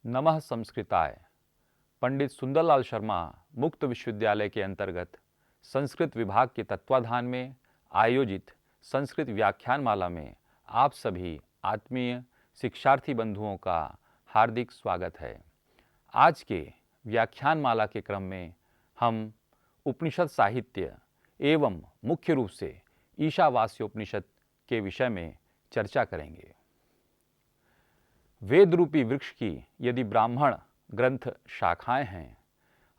नमः संस्कृताय। पंडित सुंदरलाल शर्मा मुक्त विश्वविद्यालय के अंतर्गत संस्कृत विभाग के तत्वाधान में आयोजित संस्कृत व्याख्यानमाला में आप सभी आत्मीय शिक्षार्थी बंधुओं का हार्दिक स्वागत है। आज के व्याख्यानमाला के क्रम में हम उपनिषद साहित्य एवं मुख्य रूप से ईशावास्योपनिषद के विषय में चर्चा करेंगे। वेद रूपी वृक्ष की यदि ब्राह्मण ग्रंथ शाखाएं हैं,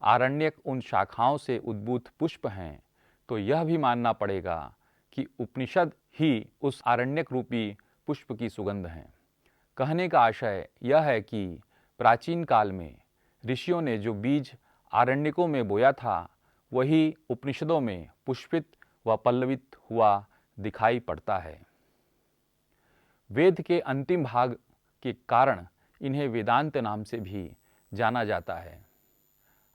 आरण्यक उन शाखाओं से उद्भूत पुष्प हैं, तो यह भी मानना पड़ेगा कि उपनिषद ही उस आरण्यक रूपी पुष्प की सुगंध हैं। कहने का आशय यह है कि प्राचीन काल में ऋषियों ने जो बीज आरण्यकों में बोया था, वही उपनिषदों में पुष्पित व पल्लवित हुआ दिखाई पड़ता है। वेद के अंतिम भाग के कारण इन्हें वेदांत नाम से भी जाना जाता है।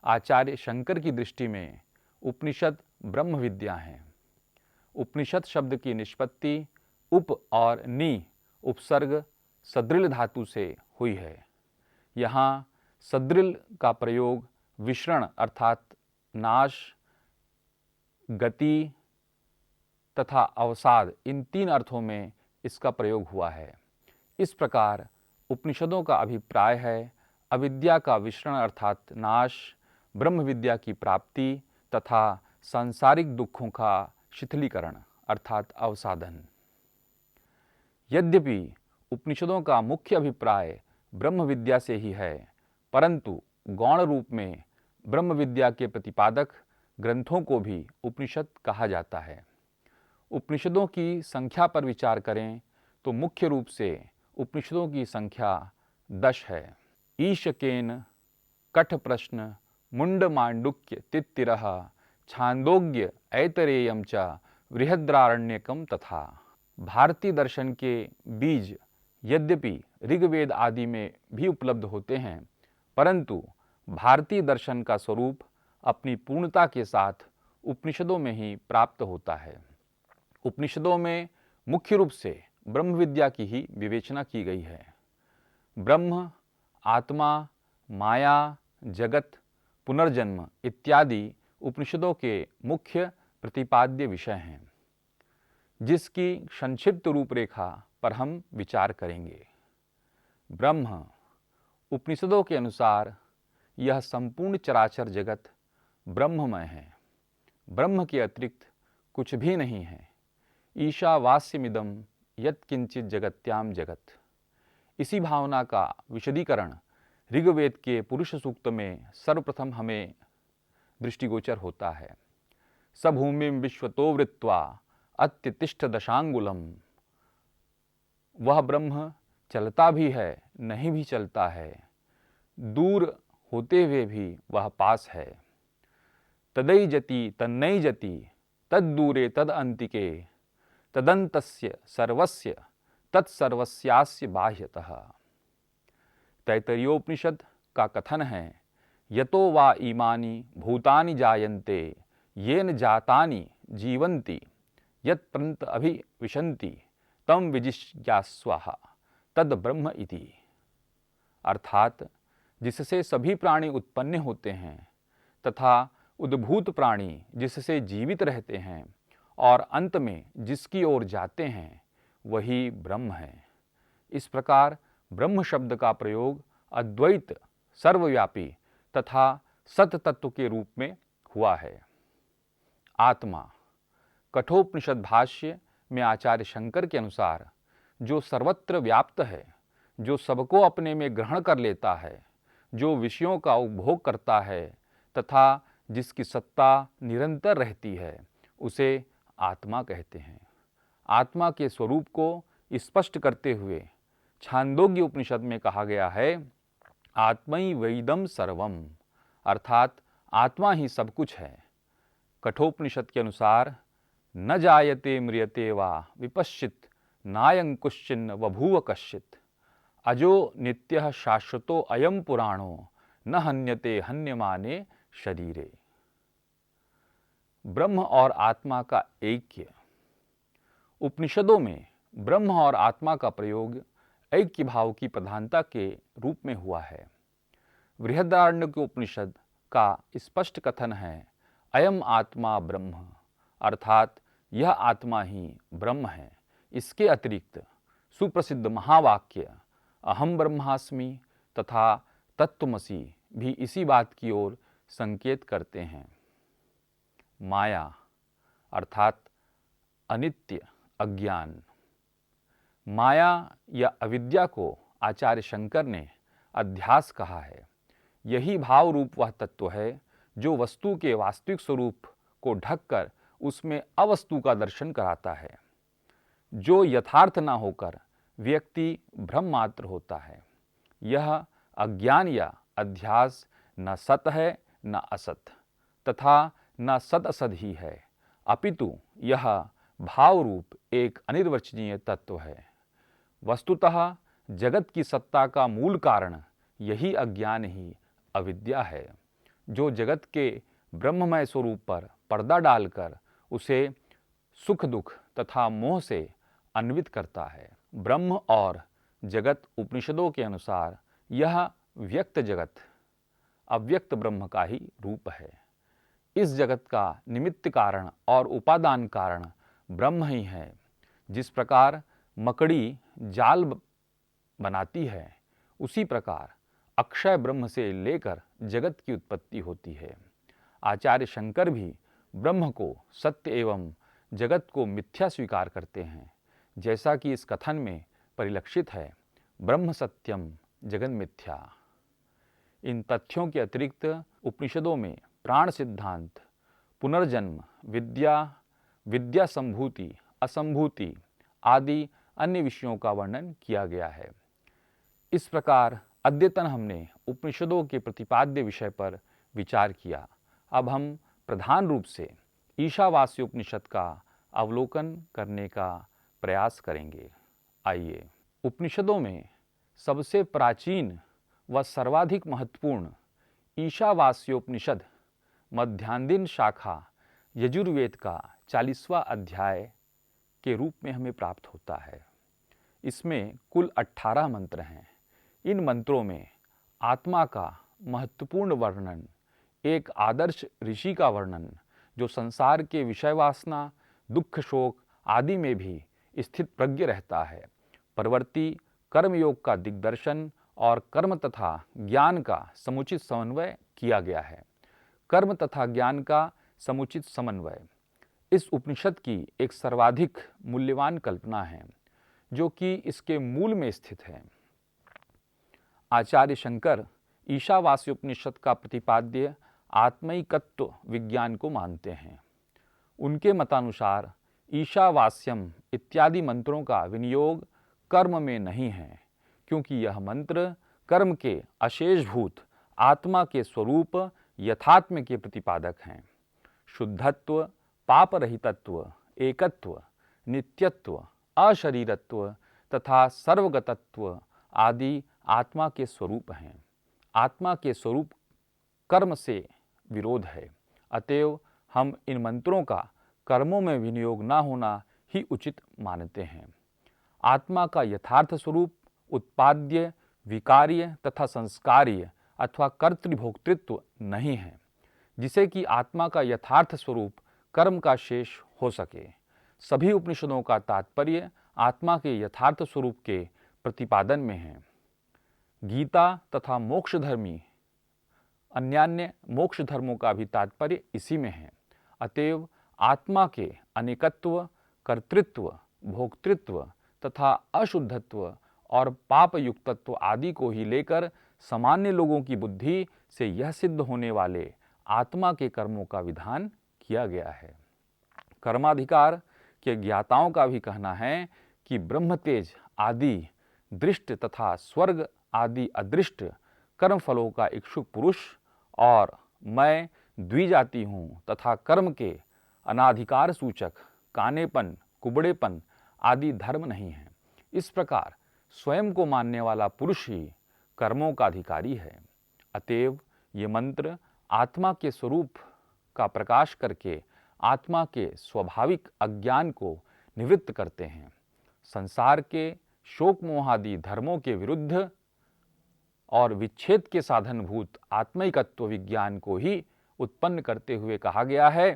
आचार्य शंकर की दृष्टि में उपनिषद ब्रह्म विद्या हैं। उपनिषद शब्द की निष्पत्ति उप और नि उपसर्ग सदृल धातु से हुई है। यहाँ सदृल का प्रयोग विसरण अर्थात नाश, गति तथा अवसाद, इन तीन अर्थों में इसका प्रयोग हुआ है। इस प्रकार उपनिषदों का अभिप्राय है अविद्या का विसरण अर्थात नाश, ब्रह्म विद्या की प्राप्ति तथा सांसारिक दुखों का शिथिलीकरण अर्थात अवसादन। यद्यपि उपनिषदों का मुख्य अभिप्राय ब्रह्म विद्या से ही है, परंतु गौण रूप में ब्रह्म विद्या के प्रतिपादक ग्रंथों को भी उपनिषद कहा जाता है। उपनिषदों की संख्या पर विचार करें तो मुख्य रूप से उपनिषदों की संख्या 10 है। ईशकेन, कठ प्रश्न, मुंड मांडुक्य तित्तिरः, छांदोग्य ऐतरेयम च बृहद्रारण्यकम तथा। भारतीय दर्शन के बीज यद्यपि ऋग्वेद आदि में भी उपलब्ध होते हैं, परंतु भारतीय दर्शन का स्वरूप अपनी पूर्णता के साथ उपनिषदों में ही प्राप्त होता है। उपनिषदों में मुख्य रूप से ब्रह्म विद्या की ही विवेचना की गई है। ब्रह्म, आत्मा, माया, जगत, पुनर्जन्म इत्यादि उपनिषदों के मुख्य प्रतिपाद्य विषय हैं, जिसकी संक्षिप्त रूपरेखा पर हम विचार करेंगे। ब्रह्म, उपनिषदों के अनुसार यह संपूर्ण चराचर जगत ब्रह्ममय है। ब्रह्म के अतिरिक्त कुछ भी नहीं है। ईशावास्यमिदं यत्किंचित जगत्याम जगत। इसी भावना का विशदीकरण ऋग्वेद के पुरुष सूक्त में सर्वप्रथम हमें दृष्टिगोचर होता है। स भूमिं विश्वतो वृत्वा अत्यतिष्ठ दशांगुलम। वह ब्रह्म चलता भी है, नहीं भी चलता है, दूर होते हुए भी वह पास है। तदै जति तन्नै जति तद्दूरे तदंतिके तदंतस्य सर्वस्य तत्सर्वस्यास्य बाह्यतः। तैत्तरीयोपनिषद का कथन है, यतो वा इमानि भूतानि जायन्ते येन जातानि जीवन्ति यत्प्रन्त अभिविशन्ति तम विजिज्ञास्वः तद ब्रह्म इति। अर्थात जिससे सभी प्राणी उत्पन्न होते हैं तथा उद्भूत प्राणी जिससे जीवित रहते हैं और अंत में जिसकी ओर जाते हैं, वही ब्रह्म है। इस प्रकार ब्रह्म शब्द का प्रयोग अद्वैत, सर्वव्यापी तथा सत तत्व के रूप में हुआ है। आत्मा, कठोपनिषद भाष्य में आचार्य शंकर के अनुसार जो सर्वत्र व्याप्त है, जो सबको अपने में ग्रहण कर लेता है, जो विषयों का उपभोग करता है तथा जिसकी सत्ता निरंतर रहती है, उसे आत्मा कहते हैं। आत्मा के स्वरूप को स्पष्ट करते हुए छांदोग्य उपनिषद में कहा गया है, आत्मै वेदम सर्वम, अर्थात आत्मा ही सब कुछ है। कठोपनिषद के अनुसार न जायते म्रियते वा विपश्चित नायं कुश्चिन्न बभूव कश्चित, अजो नित्यः शाश्वतो अयम पुराणो न हन्यते हन्यमाने शरीरे। ब्रह्म और आत्मा का ऐक्य। उपनिषदों में ब्रह्म और आत्मा का प्रयोग ऐक्य भाव की प्रधानता के रूप में हुआ है। बृहदारण्यकोपनिषद का स्पष्ट कथन है, अयम आत्मा ब्रह्म, अर्थात यह आत्मा ही ब्रह्म है। इसके अतिरिक्त सुप्रसिद्ध महावाक्य अहम ब्रह्मास्मि तथा तत्त्वमसि भी इसी बात की ओर संकेत करते हैं। माया अर्थात अनित्य अज्ञान। माया या अविद्या को आचार्य शंकर ने अध्यास कहा है। यही भाव रूप वह तत्व है जो वस्तु के वास्तविक स्वरूप को ढककर उसमें अवस्तु का दर्शन कराता है, जो यथार्थ न होकर व्यक्ति भ्रम मात्र होता है। यह अज्ञान या अध्यास न सत है न असत तथा न सद असद ही है, अपितु यह भाव रूप एक अनिर्वचनीय तत्व है। वस्तुतः जगत की सत्ता का मूल कारण यही अज्ञान ही अविद्या है, जो जगत के ब्रह्ममय स्वरूप पर पर्दा डालकर उसे सुख दुख तथा मोह से अन्वित करता है। ब्रह्म और जगत उपनिषदों के अनुसार यह व्यक्त जगत अव्यक्त ब्रह्म का ही रूप है। इस जगत का निमित्त कारण और उपादान कारण ब्रह्म ही है। जिस प्रकार मकड़ी जाल बनाती है, उसी प्रकार अक्षय ब्रह्म से लेकर जगत की उत्पत्ति होती है। आचार्य शंकर भी ब्रह्म को सत्य एवं जगत को मिथ्या स्वीकार करते हैं, जैसा कि इस कथन में परिलक्षित है, ब्रह्म सत्यम जगन मिथ्या। इन तथ्यों के अतिरिक्त उपनिषदों में प्राण सिद्धांत, पुनर्जन्म, विद्या, विद्या संभूति, असंभूति आदि अन्य विषयों का वर्णन किया गया है। इस प्रकार अद्यतन हमने उपनिषदों के प्रतिपाद्य विषय पर विचार किया। अब हम प्रधान रूप से ईशावास्य उपनिषद का अवलोकन करने का प्रयास करेंगे। आइए, उपनिषदों में सबसे प्राचीन व सर्वाधिक महत्वपूर्ण ईशावास्योपनिषद मध्यान्दिन शाखा यजुर्वेद का 40वां अध्याय के रूप में हमें प्राप्त होता है। इसमें कुल 18 मंत्र हैं। इन मंत्रों में आत्मा का महत्वपूर्ण वर्णन, एक आदर्श ऋषि का वर्णन जो संसार के विषय वासना, दुख, शोक आदि में भी स्थित प्रज्ञ रहता है, परवर्ती कर्मयोग का दिग्दर्शन और कर्म तथा ज्ञान का समुचित समन्वय किया गया है। कर्म तथा ज्ञान का समुचित समन्वय इस उपनिषद की एक सर्वाधिक मूल्यवान कल्पना है, जो कि इसके मूल में स्थित है। आचार्य शंकर ईशावास्योपनिषद का प्रतिपाद्य आत्मैकत्व विज्ञान को मानते हैं। उनके मतानुसार ईशावास्यम इत्यादि मंत्रों का विनियोग कर्म में नहीं है, क्योंकि यह मंत्र कर्म के अशेषभूत आत्मा के स्वरूप यथात्म के प्रतिपादक हैं। शुद्धत्व, पापरहितत्व, एकत्व, नित्यत्व, अशरीरत्व तथा सर्वगतत्व आदि आत्मा के स्वरूप हैं। आत्मा के स्वरूप कर्म से विरोध है, अतएव हम इन मंत्रों का कर्मों में विनियोग न होना ही उचित मानते हैं। आत्मा का यथार्थ स्वरूप उत्पाद्य, विकार्य तथा संस्कार्य अथवा कर्तृभोक्तृत्व नहीं है, जिसे कि आत्मा का यथार्थ स्वरूप कर्म का शेष हो सके। सभी उपनिषदों का तात्पर्य आत्मा के यथार्थ स्वरूप के प्रतिपादन में है। गीता तथा मोक्षधर्मी अन्यान्य मोक्ष धर्मों का भी तात्पर्य इसी में है। अतएव आत्मा के अनेकत्व, कर्तृत्व, भोक्तृत्व तथा अशुद्धत्व और पाप युक्तत्व आदि को ही लेकर सामान्य लोगों की बुद्धि से यह सिद्ध होने वाले आत्मा के कर्मों का विधान किया गया है। कर्माधिकार के ज्ञाताओं का भी कहना है कि ब्रह्म तेज आदि दृष्ट तथा स्वर्ग आदि अदृष्ट कर्म फलों का इच्छुक पुरुष और मैं द्विजाति हूँ तथा कर्म के अनाधिकार सूचक कानेपन, कुबड़ेपन आदि धर्म नहीं है। इस प्रकार स्वयं को मानने वाला पुरुष ही कर्मों का अधिकारी है। अतएव ये मंत्र आत्मा के स्वरूप का प्रकाश करके आत्मा के स्वाभाविक अज्ञान को निवृत्त करते हैं, संसार के शोक मोहादि धर्मों के विरुद्ध और विच्छेद के साधनभूत आत्मैकत्व विज्ञान को ही उत्पन्न करते हुए कहा गया है,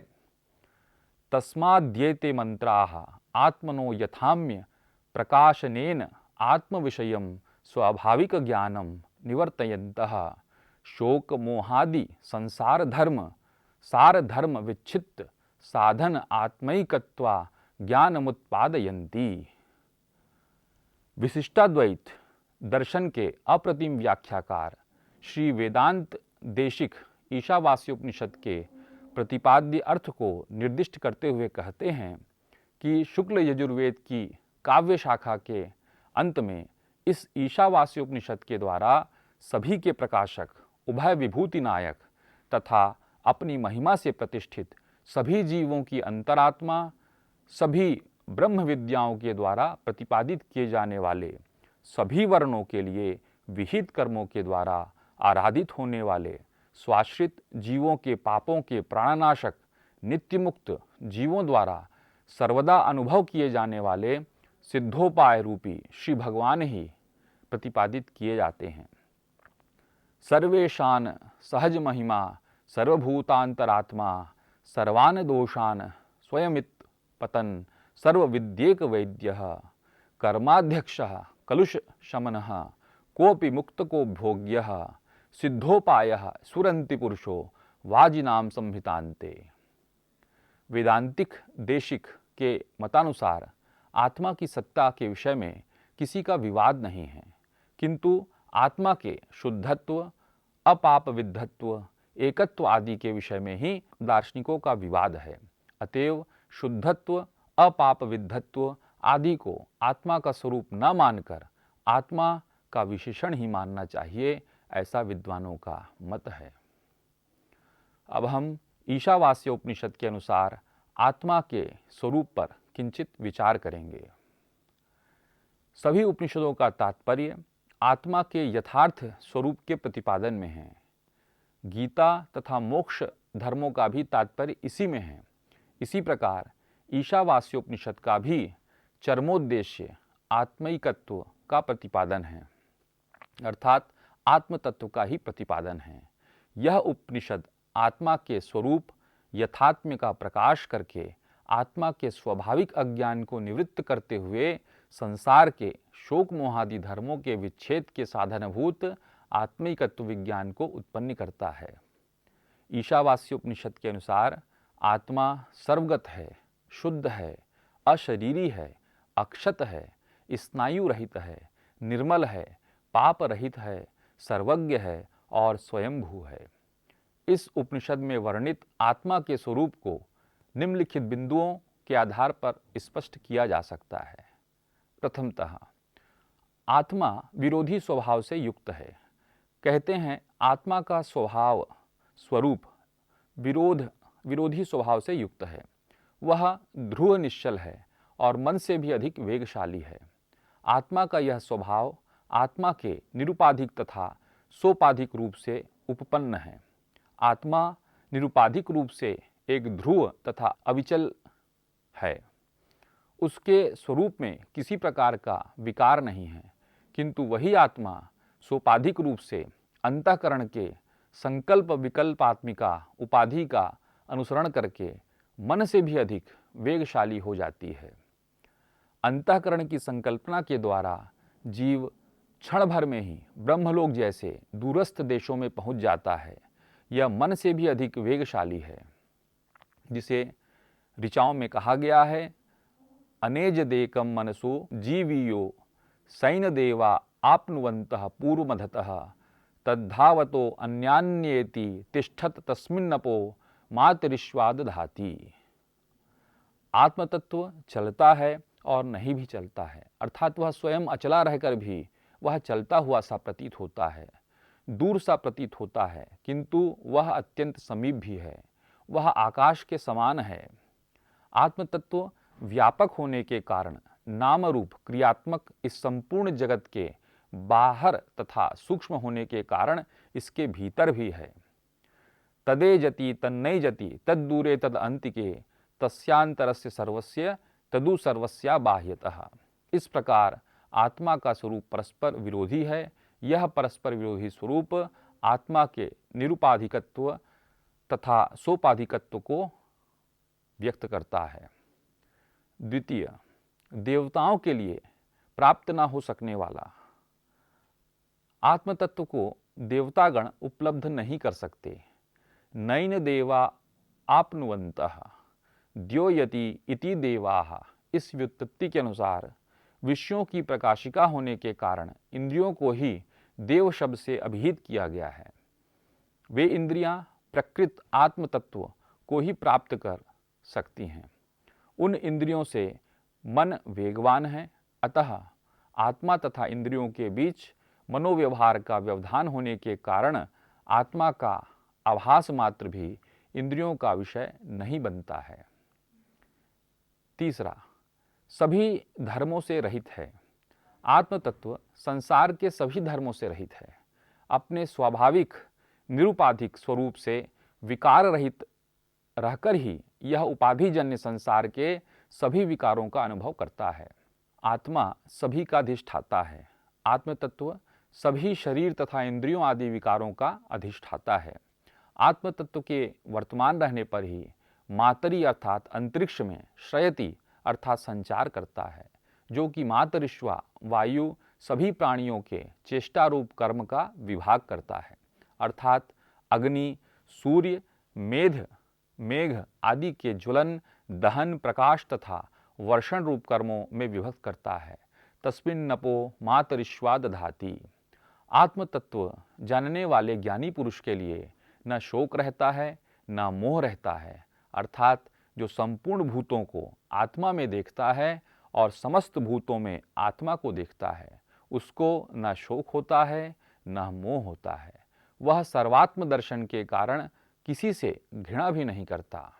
तस्माद्येते मंत्राः आत्मनो यथाम्य प्रकाशनेन आत्मविषयं स्वाभाविक ज्ञानं निवर्तयन्तः शोक मोहादि संसार धर्म सार धर्म विच्छिन्न साधन आत्मैकत्वा ज्ञानमुत्पादयन्ति। विशिष्टाद्वैत दर्शन के अप्रतिम व्याख्याकार श्री वेदांत देशिक ईशावास्योपनिषद के प्रतिपाद्य अर्थ को निर्दिष्ट करते हुए कहते हैं कि शुक्ल यजुर्वेद की काव्य शाखा के अंत में इस ईशावास्योपनिषद के द्वारा सभी के प्रकाशक, उभय विभूति नायक तथा अपनी महिमा से प्रतिष्ठित सभी जीवों की अंतरात्मा, सभी ब्रह्म विद्याओं के द्वारा प्रतिपादित किए जाने वाले सभी वर्णों के लिए विहित कर्मों के द्वारा आराधित होने वाले स्वाश्रित जीवों के पापों के प्राणनाशक नित्य मुक्त जीवों द्वारा सर्वदा अनुभव किए जाने वाले सिद्धोपाय रूपी श्री भगवान ही प्रतिपादित किए जाते हैं। सर्वेशान सहज महिमा सर्वभूतांतरात्मा सर्वान दोषान स्वयमित पतन सर्वविद्येक वैद्यः कर्माध्यक्षः कलुष शमनः कोऽपि मुक्तको भोग्यः सिद्धोपायः सुरन्ति पुरुषो वाजिनाम संहितान्ते। वेदांतिक देशिक के मतानुसार आत्मा की सत्ता के विषय में किसी का विवाद नहीं है, किंतु आत्मा के शुद्धत्व, अपाप विद्धत्व, एकत्व आदि के विषय में ही दार्शनिकों का विवाद है। अतएव शुद्धत्व, अपाप विद्धत्व आदि को आत्मा का स्वरूप न मानकर आत्मा का विशेषण ही मानना चाहिए, ऐसा विद्वानों का मत है। अब हम ईशावास्योपनिषद के अनुसार आत्मा के स्वरूप पर किंचित विचार करेंगे। सभी उपनिषदों का तात्पर्य आत्मा के यथार्थ स्वरूप के प्रतिपादन में है। गीता तथा मोक्ष धर्मों का भी तात्पर्य इसी में है। इसी प्रकार ईशावास्योपनिषद का भी चरमोद्देश्य आत्मैकत्व का प्रतिपादन है, अर्थात आत्म तत्व का ही प्रतिपादन है। यह उपनिषद आत्मा के स्वरूप यथात्म्य का प्रकाश करके आत्मा के स्वाभाविक अज्ञान को निवृत्त करते हुए संसार के शोक मोहादि धर्मों के विच्छेद के साधनभूत आत्मिकत्व विज्ञान को उत्पन्न करता है। ईशावास्योपनिषद के अनुसार आत्मा सर्वगत है, शुद्ध है, अशरीरी है, अक्षत है, स्नायु रहित है, निर्मल है, पाप रहित है, सर्वज्ञ है और स्वयंभू है। इस उपनिषद में वर्णित आत्मा के स्वरूप को निम्नलिखित बिंदुओं के आधार पर स्पष्ट किया जा सकता है। प्रथमतः आत्मा विरोधी स्वभाव से युक्त है। कहते हैं आत्मा का स्वभाव स्वरूप विरोधी स्वभाव से युक्त है। वह ध्रुव निश्चल है और मन से भी अधिक वेगशाली है। आत्मा का यह स्वभाव आत्मा के निरुपाधिक तथा सोपाधिक रूप से उपपन्न है। आत्मा निरुपाधिक रूप से एक ध्रुव तथा अविचल है। उसके स्वरूप में किसी प्रकार का विकार नहीं है, किंतु वही आत्मा सोपाधिक रूप से अंतःकरण के संकल्प विकल्पात्मिका उपाधि का अनुसरण करके मन से भी अधिक वेगशाली हो जाती है। अंतःकरण की संकल्पना के द्वारा जीव क्षण भर में ही ब्रह्मलोक जैसे दूरस्थ देशों में पहुंच जाता है। यह मन से भी अधिक वेगशाली है, जिसे ऋचाओं में कहा गया है, अनेज देकम मनसो जीवियो सैन देवा आपनुवन्तः पूर्वमधतः तद्धावतो अन्यान्येति तिष्ठत तस्मिन्नपो मातरिश्वाद धाति। आत्मतत्व चलता है और नहीं भी चलता है, अर्थात वह स्वयं अचला रहकर भी वह चलता हुआ सा प्रतीत होता है, दूर सा प्रतीत होता है, किंतु वह अत्यंत समीप भी है। वह आकाश के समान है। आत्मतत्व व्यापक होने के कारण नाम रूप क्रियात्मक इस संपूर्ण जगत के बाहर तथा सूक्ष्म होने के कारण इसके भीतर भी है। तदे जति तन्नय जति तद्दूरे तद अंतिके तस्यांतरस्य सर्वस्य तदु सर्वस्या बाह्यतः। इस प्रकार आत्मा का स्वरूप परस्पर विरोधी है, यह परस्पर विरोधी स्वरूप आत्मा के निरुपाधिकत्व तथा सोपाधिकत्व को व्यक्त करता है। द्वितीय, देवताओं के लिए प्राप्त न हो सकने वाला। आत्मतत्व को देवतागण उपलब्ध नहीं कर सकते। नैन देवा आपनुवन्तः द्योयति इति देवाः। इस व्युत्पत्ति के अनुसार विषयों की प्रकाशिका होने के कारण इंद्रियों को ही देव शब्द से अभिहित किया गया है। वे इंद्रियां प्रकृत आत्म तत्व को ही प्राप्त कर सकती हैं। उन इंद्रियों से मन वेगवान है, अतः आत्मा तथा इंद्रियों के बीच मनोव्यवहार का व्यवधान होने के कारण आत्मा का आभास मात्र भी इंद्रियों का विषय नहीं बनता है। तीसरा, सभी धर्मों से रहित है। आत्म तत्व संसार के सभी धर्मों से रहित है। अपने स्वाभाविक निरुपाधिक स्वरूप से विकार रहित रहकर ही यह उपाधिजन्य संसार के सभी विकारों का अनुभव करता है। आत्मा सभी का अधिष्ठाता है। आत्म तत्व सभी शरीर तथा इंद्रियों आदि विकारों का अधिष्ठाता है। आत्म तत्व के वर्तमान रहने पर ही मातरी अर्थात अंतरिक्ष में शयति अर्थात संचार करता है, जो कि मातरिश्वा वायु सभी प्राणियों के चेष्टा रूप कर्म का विभाग करता है, अर्थात अग्नि, सूर्य, मेघ आदि के ज्वलन, दहन, प्रकाश तथा वर्षण रूप कर्मों में विभक्त करता है। तस्मिन् नपो मातरिश्वा दधाति। आत्म तत्व जानने वाले ज्ञानी पुरुष के लिए न शोक रहता है न मोह रहता है, अर्थात जो संपूर्ण भूतों को आत्मा में देखता है और समस्त भूतों में आत्मा को देखता है, उसको न शोक होता है न मोह होता है। वह सर्वात्म दर्शन के कारण किसी से घृणा भी नहीं करता।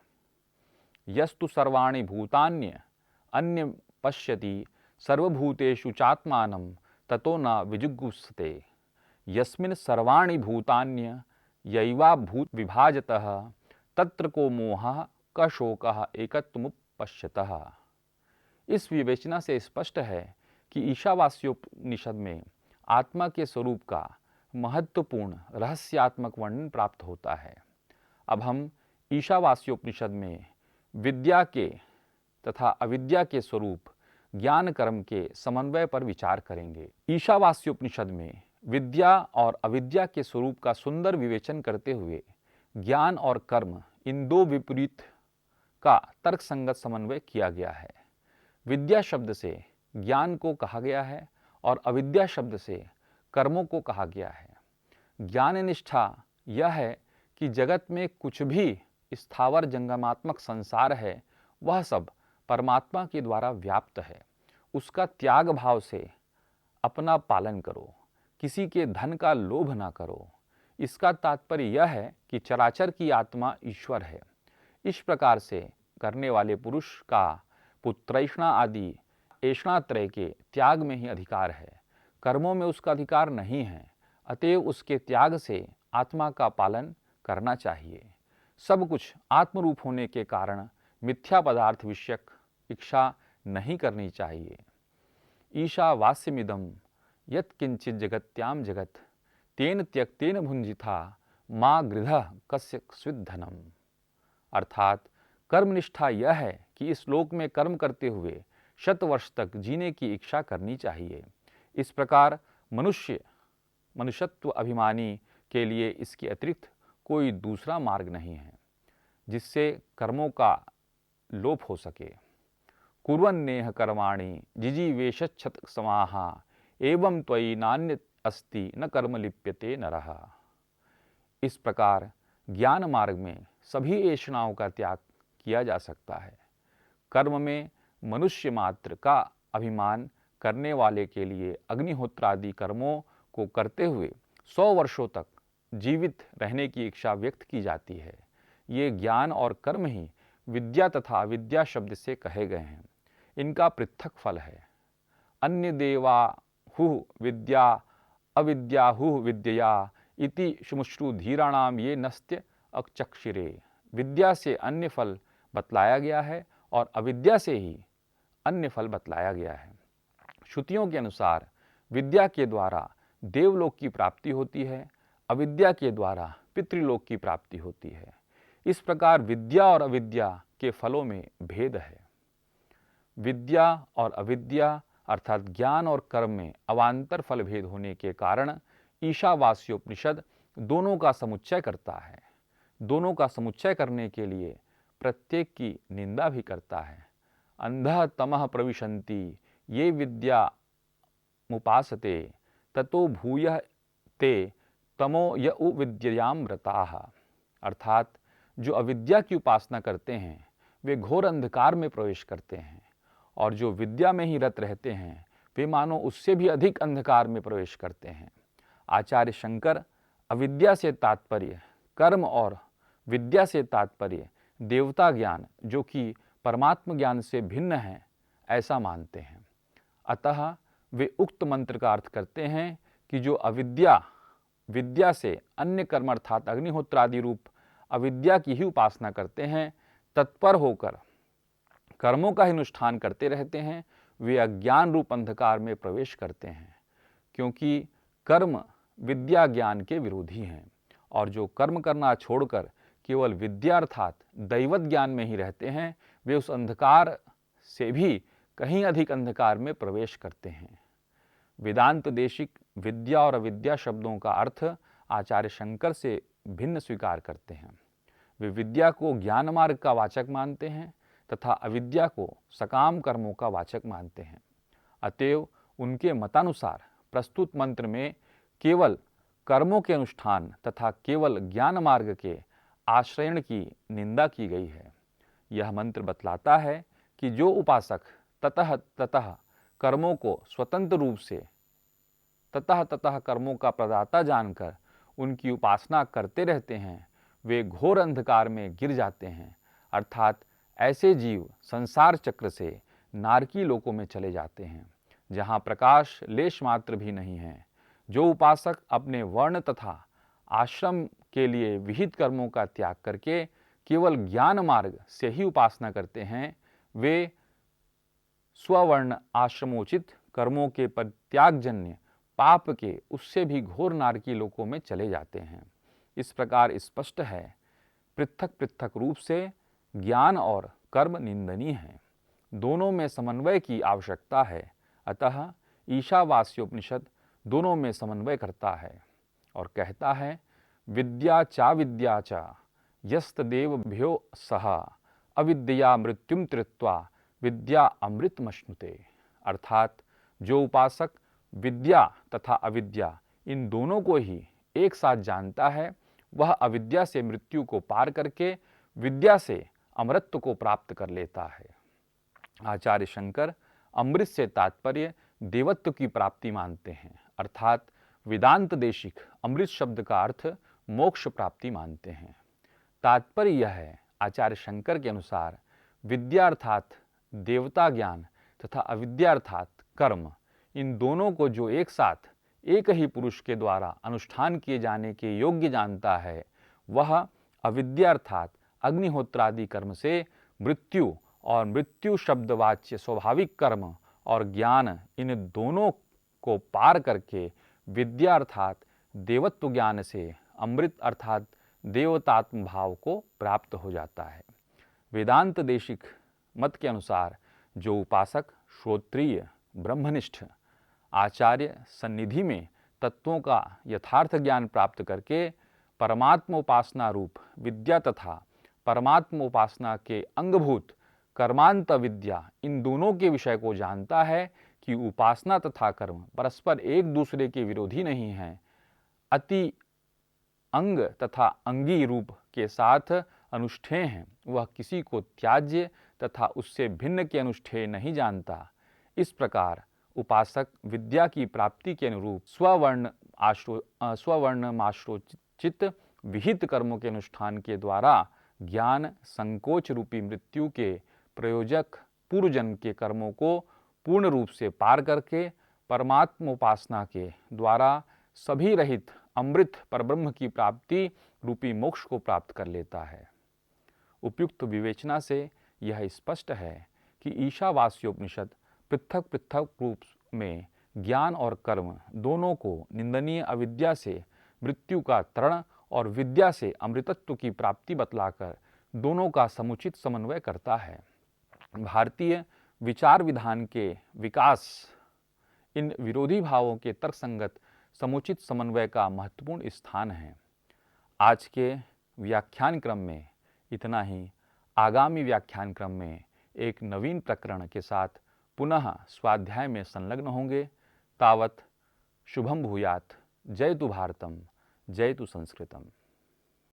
यस्तु सर्वाणि भूतान्य अन्य पश्यति सर्वभूतेषु चात्मानं ततो न विजुगुप्सते। यस्मिन् सर्वाणि भूतान्य यैवा भूत विभाजतः तत्र को मोहः क शोकः एकत्वमुपश्यतः। इस विवेचना से स्पष्ट है कि ईशावास्योपनिषद में आत्मा के स्वरूप का महत्वपूर्ण रहस्यात्मक वर्णन प्राप्त होता है। अब हम ईशावास्योपनिषद में विद्या के तथा अविद्या के स्वरूप ज्ञान कर्म के समन्वय पर विचार करेंगे। ईशावास्योपनिषद में विद्या और अविद्या के स्वरूप का सुंदर विवेचन करते हुए ज्ञान और कर्म इन दो विपरीत का तर्कसंगत समन्वय किया गया है। विद्या शब्द से ज्ञान को कहा गया है और अविद्या शब्द से कर्मों को कहा गया है। ज्ञान निष्ठा यह है कि जगत में कुछ भी स्थावर जंगमात्मक संसार है, वह सब परमात्मा के द्वारा व्याप्त है। उसका त्याग भाव से अपना पालन करो, किसी के धन का लोभ ना करो। इसका तात्पर्य यह है कि चराचर की आत्मा ईश्वर है। इस प्रकार से करने वाले पुरुष का पुत्रैषणा आदि ऐषणात्रय के त्याग में ही अधिकार है, कर्मों में उसका अधिकार नहीं है। अतएव उसके त्याग से आत्मा का पालन करना चाहिए। सब कुछ आत्मरूप होने के कारण मिथ्या पदार्थ विषयक इच्छा नहीं करनी चाहिए। ईशावास्यमिदं यत्किंचित जगत्याम जगत तेन त्यक्तेन भुंजिथा माँ गृधः कस्य स्विद्धनम। अर्थात कर्मनिष्ठा यह है कि इस लोक में कर्म करते हुए 100 वर्ष तक जीने की इच्छा करनी चाहिए। इस प्रकार मनुष्यत्व अभिमानी के लिए इसके अतिरिक्त कोई दूसरा मार्ग नहीं है जिससे कर्मों का लोप हो सके। कुर्वन्नेह कर्माणि जिजीवेशच्छत समाहा एवं त्वयि नान्य अस्ति न कर्म लिप्यते नरः। इस प्रकार ज्ञान मार्ग में सभी ऐषणाओं का त्याग किया जा सकता है। कर्म में मनुष्य मात्र का अभिमान करने वाले के लिए अग्निहोत्रादि कर्मों को करते हुए 100 वर्षों तक जीवित रहने की इच्छा व्यक्त की जाती है। ये ज्ञान और कर्म ही विद्या तथा अविद्या शब्द से कहे गए हैं। इनका पृथक फल है। अन्य देवा हुः विद्या अविद्या हुः विद्यया इति शुमुश्रु धीराणाम ये नस्त्य अचक्षिरे। विद्या से अन्य फल बतलाया गया है और अविद्या से ही अन्य फल बतलाया गया है। श्रुतियों के अनुसार विद्या के द्वारा देवलोक की प्राप्ति होती है, अविद्या के द्वारा पितृलोक की प्राप्ति होती है। इस प्रकार विद्या और अविद्या के फलों में भेद है। विद्या और अविद्या अर्थात ज्ञान और कर्म में अवान्तर फल भेद होने के कारण ईशावास्योपनिषद दोनों का समुच्चय करता है। दोनों का समुच्चय करने के लिए प्रत्येक की निंदा भी करता है। अंधः तमः प्रविशन्ति ये विद्या मुपासते ततो भूयः ते तमो य विद्यायाम रताः। अर्थात जो अविद्या की उपासना करते हैं वे घोर अंधकार में प्रवेश करते हैं, और जो विद्या में ही रत रहते हैं वे मानो उससे भी अधिक अंधकार में प्रवेश करते हैं। आचार्य शंकर अविद्या से तात्पर्य कर्म और विद्या से तात्पर्य देवता ज्ञान जो कि परमात्म ज्ञान से भिन्न है ऐसा मानते हैं। अतः वे उक्त मंत्र का अर्थ करते हैं कि जो अविद्या विद्या से अन्य कर्म अर्थात अग्निहोत्रादि रूप अविद्या की ही उपासना करते हैं, तत्पर होकर कर्मों का ही अनुष्ठान करते रहते हैं, वे अज्ञान रूप अंधकार में प्रवेश करते हैं, क्योंकि कर्म विद्या ज्ञान के विरोधी हैं। और जो कर्म करना छोड़कर केवल विद्या अर्थात दैवत ज्ञान में ही रहते हैं, वे उस अंधकार से भी कहीं अधिक अंधकार में प्रवेश करते हैं। वेदांत देशिक विद्या और अविद्या शब्दों का अर्थ आचार्य शंकर से भिन्न स्वीकार करते हैं। वे विद्या को ज्ञान मार्ग का वाचक मानते हैं तथा अविद्या को सकाम कर्मों का वाचक मानते हैं। अतएव उनके मतानुसार प्रस्तुत मंत्र में केवल कर्मों के अनुष्ठान तथा केवल ज्ञान मार्ग के आश्रयण की निंदा की गई है। यह मंत्र बतलाता है कि जो उपासक ततः कर्मों को स्वतंत्र रूप से ततः कर्मों का प्रदाता जानकर उनकी उपासना करते रहते हैं, वे घोर अंधकार में गिर जाते हैं। अर्थात ऐसे जीव संसार चक्र से नारकी लोकों में चले जाते हैं, जहाँ प्रकाश लेश मात्र भी नहीं है। जो उपासक अपने वर्ण तथा आश्रम के लिए विहित कर्मों का त्याग करके केवल ज्ञान मार्ग से ही उपासना करते हैं, वे स्ववर्ण आश्रमोचित कर्मों के परित्यागजन्य पाप के उससे भी घोर नारकी लोकों में चले जाते हैं। इस प्रकार स्पष्ट है पृथक पृथक रूप से ज्ञान और कर्म निंदनीय हैं। दोनों में समन्वय की आवश्यकता है। अतः ईशावास्योपनिषद दोनों में समन्वय करता है और कहता है विद्या चा यस्तदेवभ्यो सह अविद्या मृत्युम त्रित्वा विद्या अमृतमश्नुते। अर्थात जो उपासक विद्या तथा अविद्या इन दोनों को ही एक साथ जानता है, वह अविद्या से मृत्यु को पार करके विद्या से अमृत को प्राप्त कर लेता है। आचार्य शंकर अमृत से तात्पर्य देवत्व की प्राप्ति मानते हैं, अर्थात वेदांत देशिक अमृत शब्द का अर्थ मोक्ष प्राप्ति मानते हैं। तात्पर्य यह है आचार्य शंकर के अनुसार विद्या अर्थात देवता ज्ञान तथा अविद्या अर्थात कर्म, इन दोनों को जो एक साथ एक ही पुरुष के द्वारा अनुष्ठान किए जाने के योग्य जानता है, वह अविद्या अर्थात अग्निहोत्रादि कर्म से मृत्यु और मृत्यु शब्दवाच्य स्वाभाविक कर्म और ज्ञान इन दोनों को पार करके विद्या अर्थात देवत्व ज्ञान से अमृत अर्थात देवतात्म भाव को प्राप्त हो जाता है। वेदांत देशिक मत के अनुसार जो उपासक श्रोत्रिय ब्रह्मनिष्ठ आचार्य सन्निधि में तत्वों का यथार्थ ज्ञान प्राप्त करके परमात्म उपासना रूप विद्या तथा परमात्म उपासना के अंगभूत कर्मांत विद्या इन दोनों के विषय को जानता है कि उपासना तथा कर्म परस्पर एक दूसरे के विरोधी नहीं हैं, अति अंग तथा अंगी रूप के साथ अनुष्ठेय हैं, वह किसी को त्याज्य तथा उससे भिन्न के अनुष्ठेय नहीं जानता। इस प्रकार उपासक विद्या की प्राप्ति के अनुरूप स्ववर्णमाश्रोचित विहित कर्मों के अनुष्ठान के द्वारा ज्ञान संकोच रूपी मृत्यु के प्रयोजक पूर्व जन्म के कर्मों को पूर्ण रूप से पार करके परमात्म उपासना के द्वारा सभी रहित अमृत परब्रह्म की प्राप्ति रूपी मोक्ष को प्राप्त कर लेता है। उपयुक्त विवेचना से यह स्पष्ट है कि ईशावास्योपनिषद पृथक पृथक रूप में ज्ञान और कर्म दोनों को निंदनीय अविद्या से मृत्यु का तरण और विद्या से अमृतत्व की प्राप्ति बतलाकर दोनों का समुचित समन्वय करता है। भारतीय विचार विधान के विकास इन विरोधी भावों के तर्कसंगत समुचित समन्वय का महत्वपूर्ण स्थान है। आज के व्याख्यान क्रम में इतना ही। आगामी व्याख्यान क्रम में एक नवीन प्रकरण के साथ पुनः स्वाध्याय में संलग्न होंगे। तावत शुभम भूयात्। जयतु भारतम, जयतु संस्कृतम।